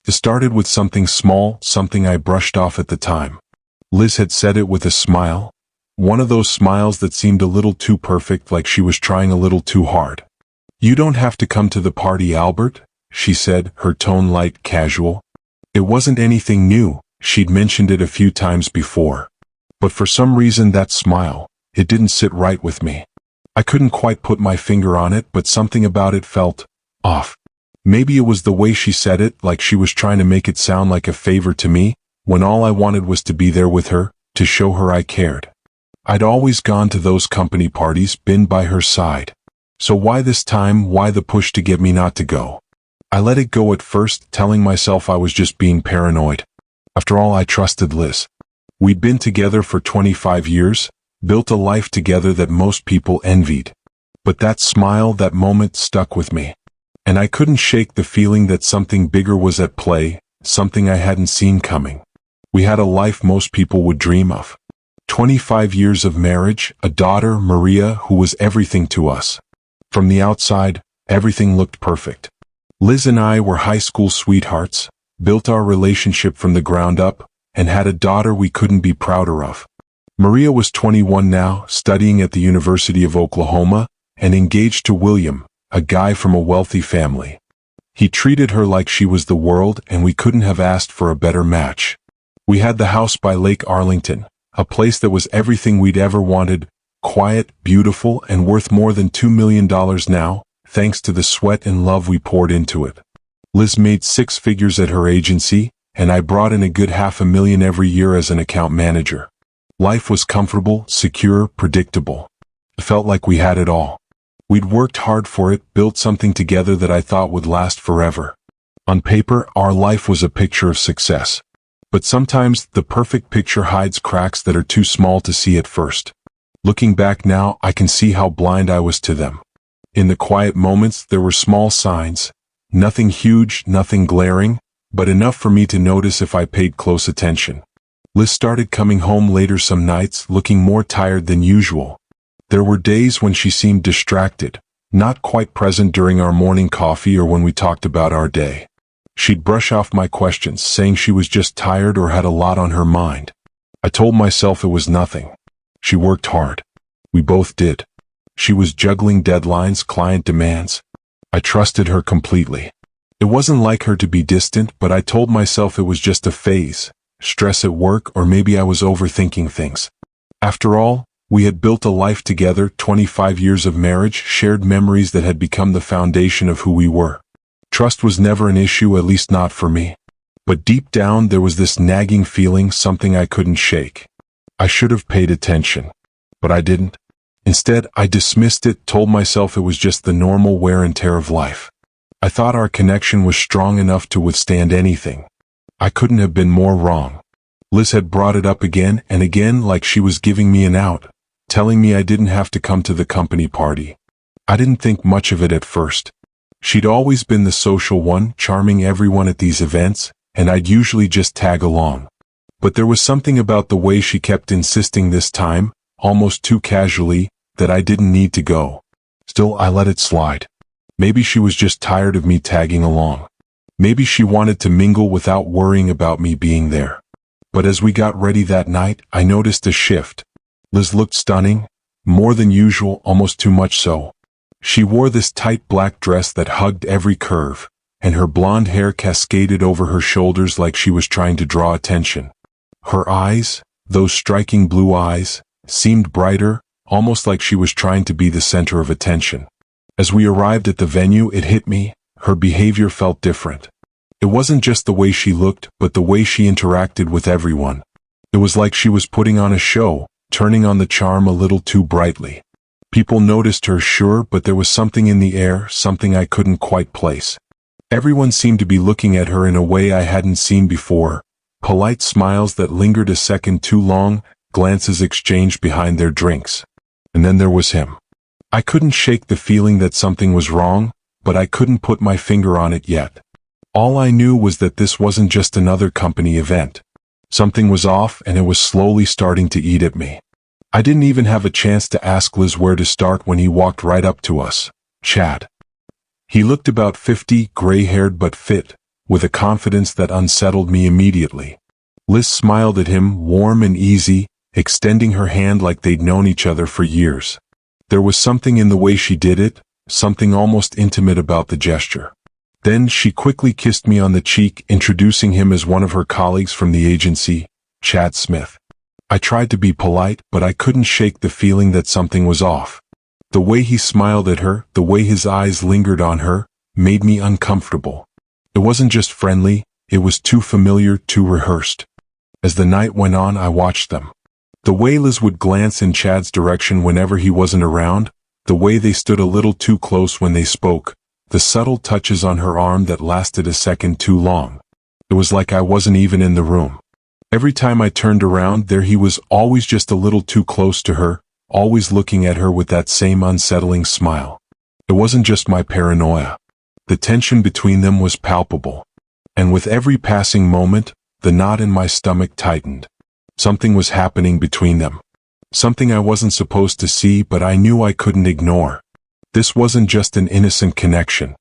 It started with something small, something I brushed off at the time. Liz had said it with a smile. One of those smiles that seemed a little too perfect, like she was trying a little too hard. "You don't have to come to the party, Albert," she said, her tone light, casual. It wasn't anything new, she'd mentioned it a few times before. But for some reason that smile, it didn't sit right with me. I couldn't quite put my finger on it, but something about it felt off. Maybe it was the way she said it, like she was trying to make it sound like a favor to me, when all I wanted was to be there with her, to show her I cared. I'd always gone to those company parties, been by her side. So why this time, why the push to get me not to go? I let it go at first, telling myself I was just being paranoid. After all, I trusted Liz. We'd been together for 25 years, built a life together that most people envied. But that smile, that moment, stuck with me. And I couldn't shake the feeling that something bigger was at play, something I hadn't seen coming. We had a life most people would dream of. 25 years of marriage, a daughter, Maria, who was everything to us. From the outside, everything looked perfect. Liz and I were high school sweethearts, built our relationship from the ground up, and had a daughter we couldn't be prouder of. Maria was 21 now, studying at the University of Oklahoma, and engaged to William, a guy from a wealthy family. He treated her like she was the world, and we couldn't have asked for a better match. We had the house by Lake Arlington, a place that was everything we'd ever wanted, quiet, beautiful, and worth more than $2 million now, thanks to the sweat and love we poured into it. Liz made 6 figures at her agency, and I brought in a good $500,000 every year as an account manager. Life was comfortable, secure, predictable. It felt like we had it all. We'd worked hard for it, built something together that I thought would last forever. On paper, our life was a picture of success. But sometimes, the perfect picture hides cracks that are too small to see at first. Looking back now, I can see how blind I was to them. In the quiet moments, there were small signs. Nothing huge, nothing glaring, but enough for me to notice if I paid close attention. Liz started coming home later some nights, looking more tired than usual. There were days when she seemed distracted, not quite present during our morning coffee or when we talked about our day. She'd brush off my questions, saying she was just tired or had a lot on her mind. I told myself it was nothing. She worked hard. We both did. She was juggling deadlines, client demands. I trusted her completely. It wasn't like her to be distant, but I told myself it was just a phase, stress at work, or maybe I was overthinking things. After all, we had built a life together, 25 years of marriage, shared memories that had become the foundation of who we were. Trust was never an issue, at least not for me. But deep down there was this nagging feeling, something I couldn't shake. I should have paid attention. But I didn't. Instead, I dismissed it, told myself it was just the normal wear and tear of life. I thought our connection was strong enough to withstand anything. I couldn't have been more wrong. Liz had brought it up again and again, like she was giving me an out, telling me I didn't have to come to the company party. I didn't think much of it at first. She'd always been the social one, charming everyone at these events, and I'd usually just tag along. But there was something about the way she kept insisting this time, almost too casually, that I didn't need to go. Still, I let it slide. Maybe she was just tired of me tagging along. Maybe she wanted to mingle without worrying about me being there. But as we got ready that night, I noticed a shift. Liz looked stunning, more than usual, almost too much so. She wore this tight black dress that hugged every curve, and her blonde hair cascaded over her shoulders like she was trying to draw attention. Her eyes, those striking blue eyes, seemed brighter, almost like she was trying to be the center of attention. As we arrived at the venue, it hit me, her behavior felt different. It wasn't just the way she looked, but the way she interacted with everyone. It was like she was putting on a show, turning on the charm a little too brightly. People noticed her, sure, but there was something in the air, something I couldn't quite place. Everyone seemed to be looking at her in a way I hadn't seen before. Polite smiles that lingered a second too long, glances exchanged behind their drinks. And then there was him. I couldn't shake the feeling that something was wrong, but I couldn't put my finger on it yet. All I knew was that this wasn't just another company event. Something was off, and it was slowly starting to eat at me. I didn't even have a chance to ask Liz where to start when he walked right up to us. Chad. He looked about 50, gray-haired but fit, with a confidence that unsettled me immediately. Liz smiled at him, warm and easy, extending her hand like they'd known each other for years. There was something in the way she did it, something almost intimate about the gesture. Then she quickly kissed me on the cheek, introducing him as one of her colleagues from the agency, Chad Smith. I tried to be polite, but I couldn't shake the feeling that something was off. The way he smiled at her, the way his eyes lingered on her, made me uncomfortable. It wasn't just friendly, it was too familiar, too rehearsed. As the night went on, I watched them. The way Liz would glance in Chad's direction whenever he wasn't around, the way they stood a little too close when they spoke, the subtle touches on her arm that lasted a second too long. It was like I wasn't even in the room. Every time I turned around, there he was, always just a little too close to her, always looking at her with that same unsettling smile. It wasn't just my paranoia. The tension between them was palpable. And with every passing moment, the knot in my stomach tightened. Something was happening between them. Something I wasn't supposed to see, but I knew I couldn't ignore. This wasn't just an innocent connection.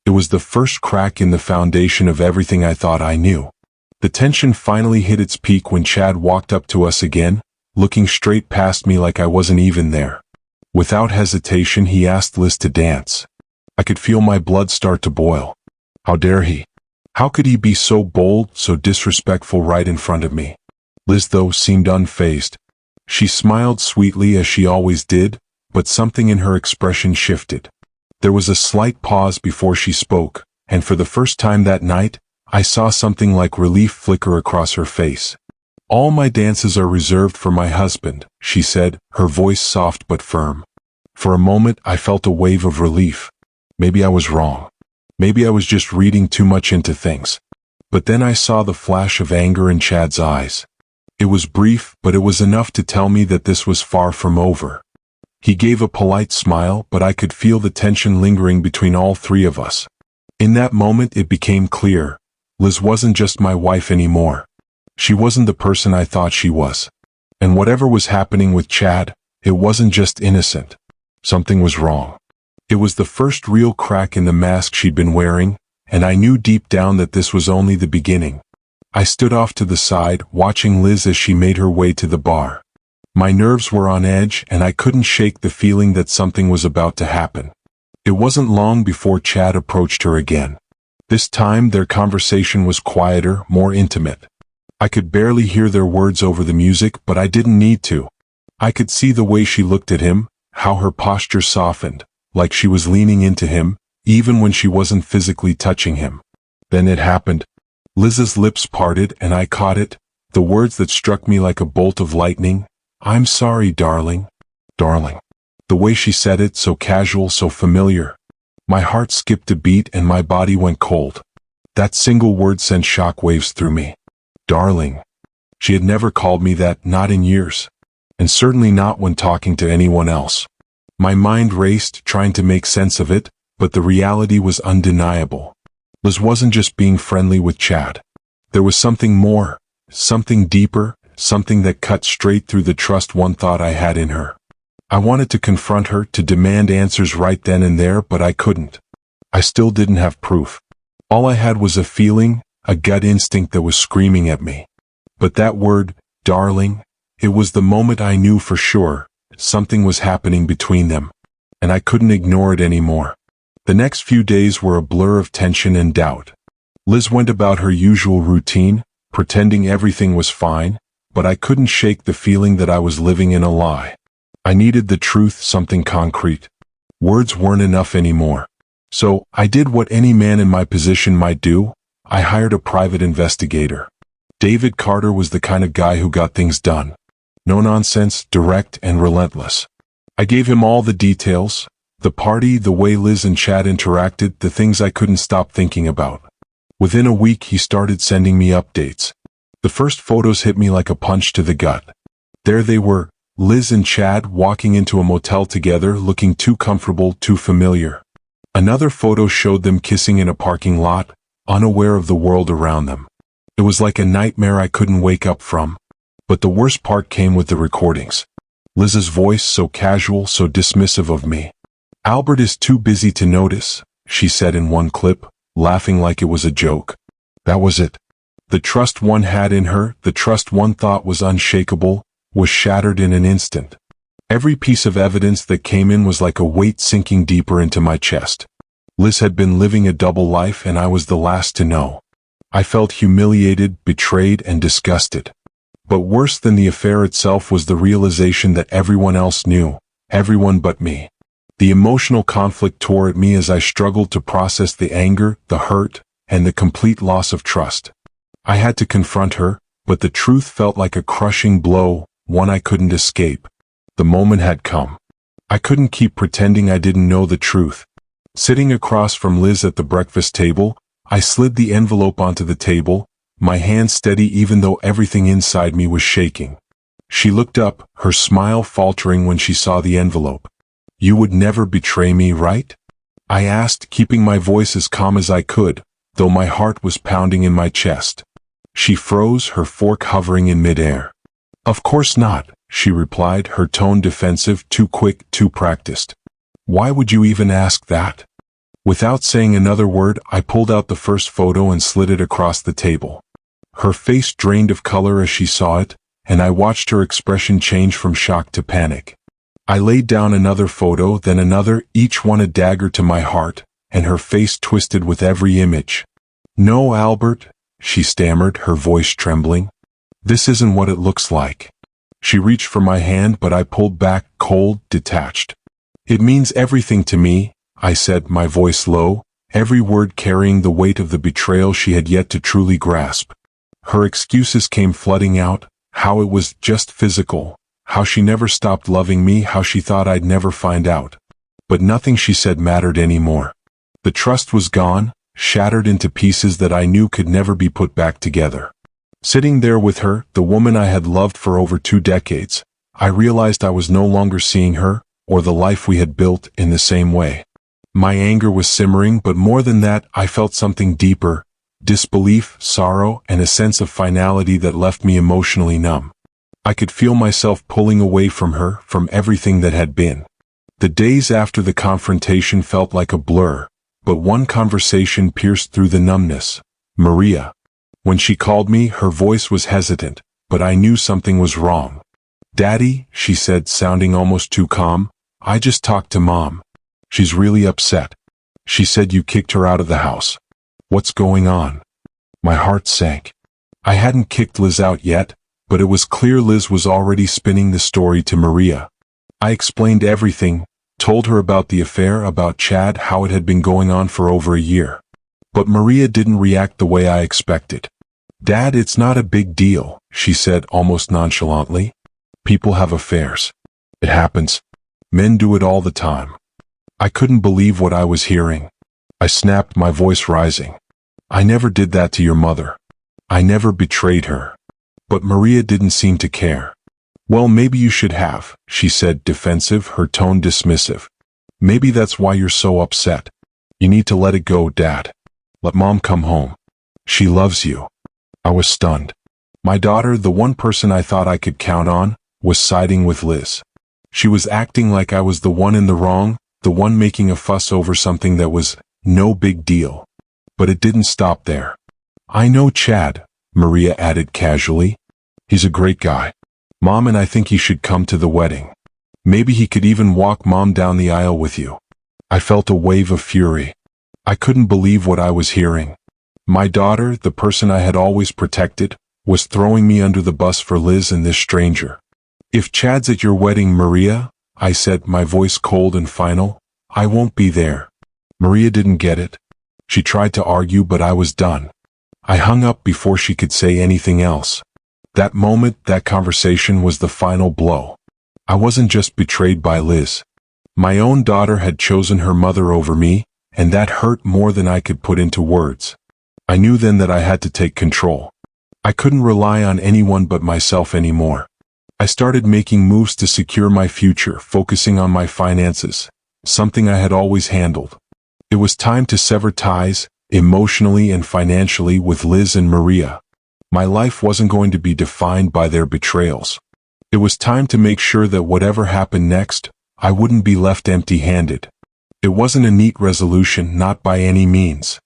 It was the first crack in the foundation of everything I thought I knew. The tension finally hit its peak when Chad walked up to us again, looking straight past me like I wasn't even there. Without hesitation, he asked Liz to dance. I could feel my blood start to boil. How dare he? How could he be so bold, so disrespectful right in front of me? Liz, though, seemed unfazed. She smiled sweetly as she always did, but something in her expression shifted. There was a slight pause before she spoke, and for the first time that night, I saw something like relief flicker across her face. "All my dances are reserved for my husband," she said, her voice soft but firm. For a moment, I felt a wave of relief. Maybe I was wrong. Maybe I was just reading too much into things. But then I saw the flash of anger in Chad's eyes. It was brief, but it was enough to tell me that this was far from over. He gave a polite smile, but I could feel the tension lingering between all three of us. In that moment, it became clear. Liz wasn't just my wife anymore. She wasn't the person I thought she was. And whatever was happening with Chad, it wasn't just innocent. Something was wrong. It was the first real crack in the mask she'd been wearing, and I knew deep down that this was only the beginning. I stood off to the side, watching Liz as she made her way to the bar. My nerves were on edge, and I couldn't shake the feeling that something was about to happen. It wasn't long before Chad approached her again. This time, their conversation was quieter, more intimate. I could barely hear their words over the music, but I didn't need to. I could see the way she looked at him, how her posture softened, like she was leaning into him, even when she wasn't physically touching him. Then it happened. Liz's lips parted, and I caught it, the words that struck me like a bolt of lightning. "I'm sorry, darling." Darling. The way she said it, so casual, so familiar. My heart skipped a beat and my body went cold. That single word sent shockwaves through me. Darling. She had never called me that, not in years. And certainly not when talking to anyone else. My mind raced, trying to make sense of it, but the reality was undeniable. Liz wasn't just being friendly with Chad. There was something more, something deeper, something that cut straight through the trust one thought I had in her. I wanted to confront her, to demand answers right then and there, but I couldn't. I still didn't have proof. All I had was a feeling, a gut instinct that was screaming at me. But that word, darling, it was the moment I knew for sure, something was happening between them. And I couldn't ignore it anymore. The next few days were a blur of tension and doubt. Liz went about her usual routine, pretending everything was fine, but I couldn't shake the feeling that I was living in a lie. I needed the truth, something concrete. Words weren't enough anymore. So, I did what any man in my position might do. I hired a private investigator. David Carter was the kind of guy who got things done. No nonsense, direct and relentless. I gave him all the details, the party, the way Liz and Chad interacted, the things I couldn't stop thinking about. Within a week, he started sending me updates. The first photos hit me like a punch to the gut. There they were, Liz and Chad walking into a motel together, looking too comfortable, too familiar. Another photo showed them kissing in a parking lot, unaware of the world around them. It was like a nightmare I couldn't wake up from. But the worst part came with the recordings. Liz's voice, so casual, so dismissive of me. "Albert is too busy to notice," she said in one clip, laughing like it was a joke. That was it. The trust one had in her, the trust one thought was unshakable, was shattered in an instant. Every piece of evidence that came in was like a weight sinking deeper into my chest. Liz had been living a double life and I was the last to know. I felt humiliated, betrayed, and disgusted. But worse than the affair itself was the realization that everyone else knew, everyone but me. The emotional conflict tore at me as I struggled to process the anger, the hurt, and the complete loss of trust. I had to confront her, but the truth felt like a crushing blow, one I couldn't escape. The moment had come. I couldn't keep pretending I didn't know the truth. Sitting across from Liz at the breakfast table, I slid the envelope onto the table, my hand steady even though everything inside me was shaking. She looked up, her smile faltering when she saw the envelope. "You would never betray me, right?" I asked, keeping my voice as calm as I could, though my heart was pounding in my chest. She froze, her fork hovering in midair. "Of course not," she replied, her tone defensive, too quick, too practiced. "Why would you even ask that?" Without saying another word, I pulled out the first photo and slid it across the table. Her face drained of color as she saw it, and I watched her expression change from shock to panic. I laid down another photo, then another, each one a dagger to my heart, and her face twisted with every image. "No, Albert," she stammered, her voice trembling. "This isn't what it looks like." She reached for my hand, but I pulled back, cold, detached. "It means everything to me," I said, my voice low, every word carrying the weight of the betrayal she had yet to truly grasp. Her excuses came flooding out, how it was just physical, how she never stopped loving me, how she thought I'd never find out. But nothing she said mattered anymore. The trust was gone, shattered into pieces that I knew could never be put back together. Sitting there with her, the woman I had loved for over 2 decades, I realized I was no longer seeing her, or the life we had built, in the same way. My anger was simmering, but more than that, I felt something deeper, disbelief, sorrow, and a sense of finality that left me emotionally numb. I could feel myself pulling away from her, from everything that had been. The days after the confrontation felt like a blur, but one conversation pierced through the numbness. Maria. When she called me, her voice was hesitant, but I knew something was wrong. "Daddy," she said, sounding almost too calm, "I just talked to Mom. She's really upset. She said you kicked her out of the house. What's going on?" My heart sank. I hadn't kicked Liz out yet, but it was clear Liz was already spinning the story to Maria. I explained everything, told her about the affair, about Chad, how it had been going on for over a year. But Maria didn't react the way I expected. "Dad, it's not a big deal," she said almost nonchalantly. "People have affairs. It happens. Men do it all the time." I couldn't believe what I was hearing. I snapped, my voice rising. "I never did that to your mother. I never betrayed her." But Maria didn't seem to care. "Well, maybe you should have," she said, defensive, her tone dismissive. "Maybe that's why you're so upset. You need to let it go, Dad. Let Mom come home. She loves you." I was stunned. My daughter, the one person I thought I could count on, was siding with Liz. She was acting like I was the one in the wrong, the one making a fuss over something that was no big deal. But it didn't stop there. "I know Chad," Maria added casually. "He's a great guy. Mom and I think he should come to the wedding. Maybe he could even walk Mom down the aisle with you." I felt a wave of fury. I couldn't believe what I was hearing. My daughter, the person I had always protected, was throwing me under the bus for Liz and this stranger. "If Chad's at your wedding, Maria," I said, my voice cold and final, "I won't be there." Maria didn't get it. She tried to argue, but I was done. I hung up before she could say anything else. That moment, that conversation was the final blow. I wasn't just betrayed by Liz. My own daughter had chosen her mother over me, and that hurt more than I could put into words. I knew then that I had to take control. I couldn't rely on anyone but myself anymore. I started making moves to secure my future, focusing on my finances, something I had always handled. It was time to sever ties, emotionally and financially, with Liz and Maria. My life wasn't going to be defined by their betrayals. It was time to make sure that whatever happened next, I wouldn't be left empty-handed. It wasn't a neat resolution, not by any means.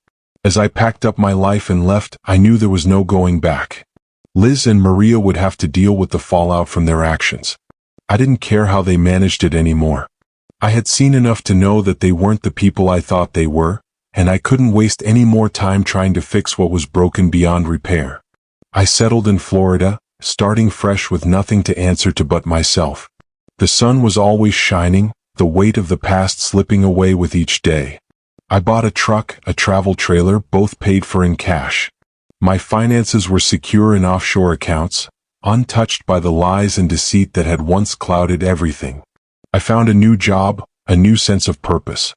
As I packed up my life and left, I knew there was no going back. Liz and Maria would have to deal with the fallout from their actions. I didn't care how they managed it anymore. I had seen enough to know that they weren't the people I thought they were, and I couldn't waste any more time trying to fix what was broken beyond repair. I settled in Florida, starting fresh with nothing to answer to but myself. The sun was always shining, the weight of the past slipping away with each day. I bought a truck, a travel trailer, both paid for in cash. My finances were secure in offshore accounts, untouched by the lies and deceit that had once clouded everything. I found a new job, a new sense of purpose.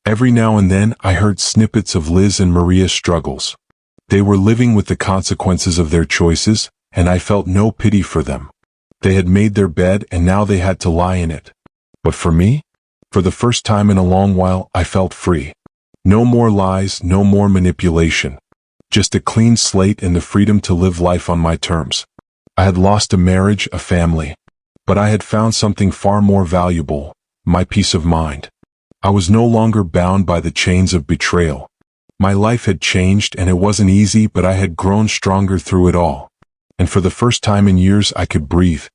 Every now and then I heard snippets of Liz and Maria's struggles. They were living with the consequences of their choices, and I felt no pity for them. They had made their bed and now they had to lie in it. But for me? For the first time in a long while, I felt free. No more lies, no more manipulation. Just a clean slate and the freedom to live life on my terms. I had lost a marriage, a family. But I had found something far more valuable, my peace of mind. I was no longer bound by the chains of betrayal. My life had changed and it wasn't easy, but I had grown stronger through it all. And for the first time in years I could breathe,